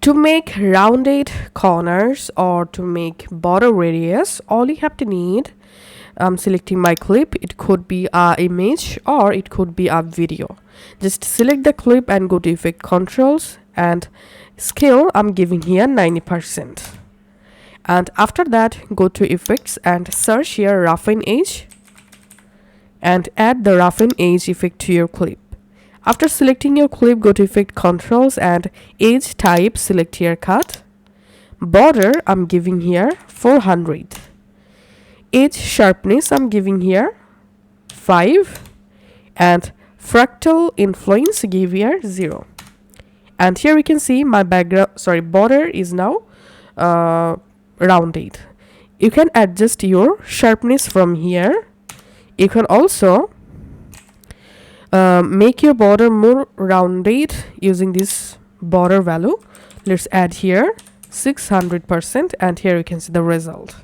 To make rounded corners or to make border radius, all you have to need, I'm selecting my clip. It could be a image or it could be a video. Just select the clip and go to effect controls, and scale I'm giving here 90%. And after that, go to effects and search here roughen edge and add the roughen edge effect to your clip. After selecting your clip, go to effect controls and edge type, select here cut. Border I'm giving here 400. Edge sharpness I'm giving here 5, and fractal influence give here 0. And here we can see my border is now rounded. You can adjust your sharpness from here. You can also make your border more rounded using this border value. Let's add here 600%, and here you can see the result.